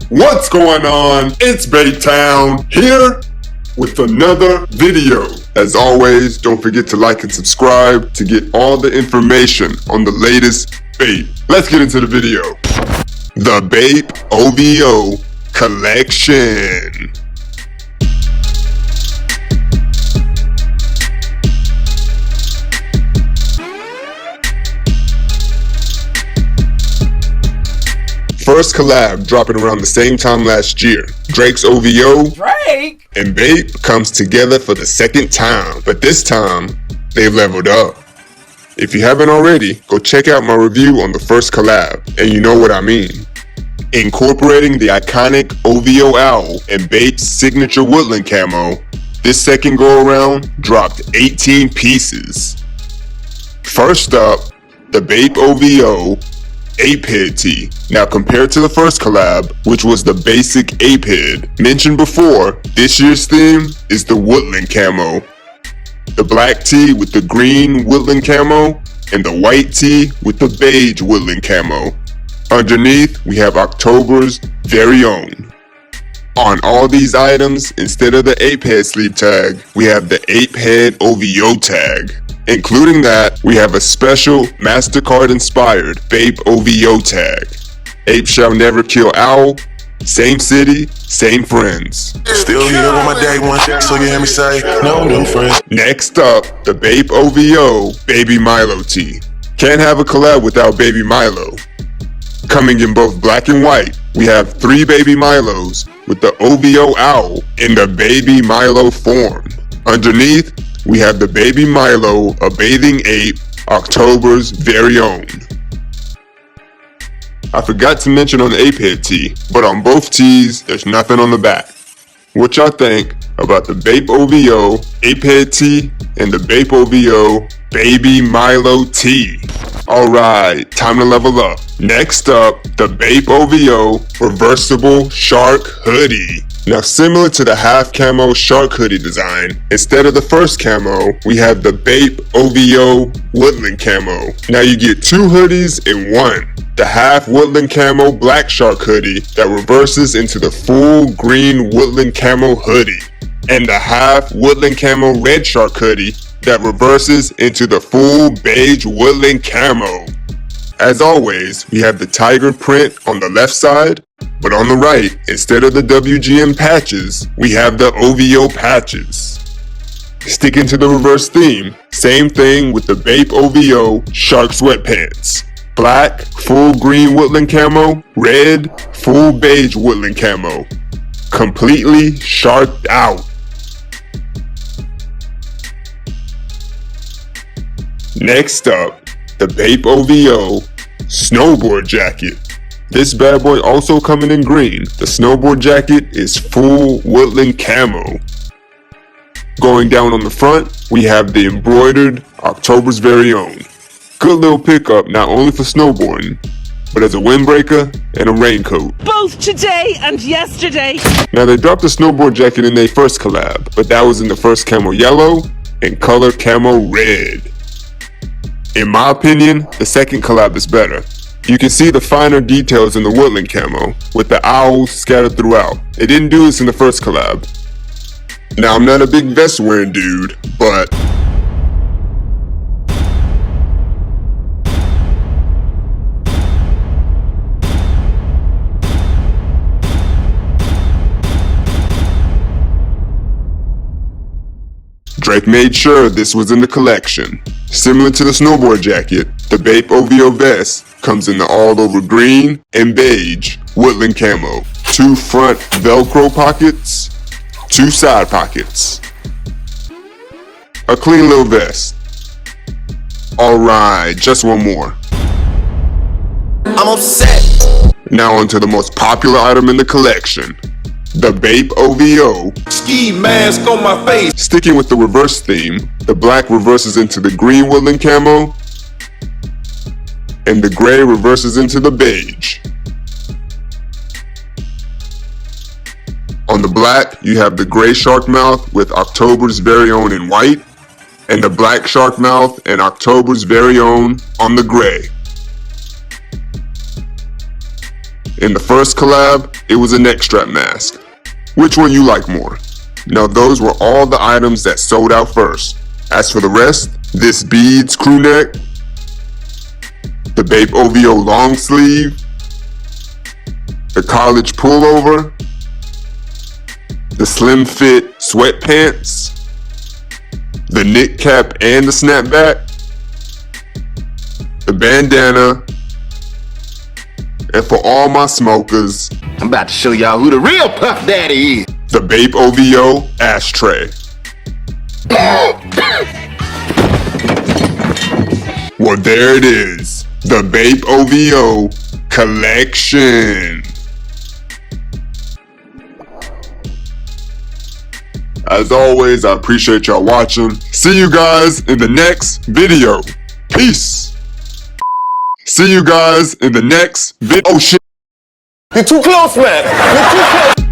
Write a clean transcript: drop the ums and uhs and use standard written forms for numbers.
What's going on? It's Bapetown here with another video. As always, don't forget to like and subscribe to get all the information on the latest Bape. Let's get into the video. The Bape OVO Collection. First collab dropping around the same time last year. Drake's OVO and Bape comes together for the second time, but this time they've leveled up. If you haven't already, go check out my review on the first collab, and you know what I mean. Incorporating the iconic OVO owl and Bape's signature woodland camo, this second go around dropped 18 pieces. First up, the Bape OVO Ape Head tee. Now compared to the first collab, which was the basic ape head mentioned before, this year's theme is the woodland camo. The black tee with the green woodland camo and the white tee with the beige woodland camo. Underneath, we have October's very own. On all these items, instead of the ape head sleeve tag, we have the ape head OVO tag. Including that, we have a special MasterCard inspired Bape OVO tag. Ape shall never kill owl, same city, same friends. Still here on my day one, so you hear me say, no new friends. Next up, the Bape OVO Baby Milo tee. Can't have a collab without Baby Milo. Coming in both black and white, we have 3 Baby Milos with the OVO owl in the Baby Milo form. Underneath, we have the Baby Milo, a Bathing Ape, October's very own. I forgot to mention on the ape head tee, but on both tees, there's nothing on the back. What y'all think about the Bape OVO ape head tee and the Bape OVO Baby Milo tee? Alright, time to level up. Next up, the Bape OVO Reversible Shark Hoodie. Now similar to the half camo shark hoodie design, instead of the first camo, we have the Bape OVO Woodland Camo. Now you get 2 hoodies in one. The half woodland camo black shark hoodie that reverses into the full green woodland camo hoodie. And the half woodland camo red shark hoodie that reverses into the full beige woodland camo. As always, we have the tiger print on the left side, but on the right, instead of the WGM patches, we have the OVO patches. Sticking to the reverse theme, same thing with the Bape OVO shark sweatpants. Black, full green woodland camo, red, full beige woodland camo. Completely sharked out. Next up, the Bape OVO Snowboard Jacket. This bad boy also coming in green. The snowboard jacket is full woodland camo. Going down on the front, we have the embroidered October's very own. Good little pickup not only for snowboarding, but as a windbreaker and a raincoat. Both today and yesterday. Now they dropped the snowboard jacket in their first collab, but that was in the first camo yellow and color camo red. In my opinion, the second collab is better. You can see the finer details in the woodland camo, with the owls scattered throughout. They didn't do this in the first collab. Now I'm not a big vest wearing dude, but Drake made sure this was in the collection. Similar to the snowboard jacket, the Bape OVO vest comes in the all over green and beige woodland camo. 2 front Velcro pockets, 2 side pockets. A clean little vest. Alright, just one more. I'm upset. Now onto the most popular item in the collection. The Bape OVO Ski mask on my face. Sticking with the reverse theme, the black reverses into the green woodland camo, and the gray reverses into the beige. On the black, you have the gray shark mouth with October's very own in white, and the black shark mouth and October's very own on the gray. In the first collab, it was a neck strap mask. Which one you like more? Now those were all the items that sold out first. As for the rest, this beads crew neck, the Bape OVO long sleeve, the college pullover, the slim fit sweatpants, the knit cap and the snapback, the bandana, and for all my smokers, I'm about to show y'all who the real Puff Daddy is. the Bape OVO ashtray. Well, there it is, the Bape OVO Collection. As always, I appreciate y'all watching. See you guys in the next video. Peace. See you guys in the next video. Oh shit. You're too close, man. You're too close.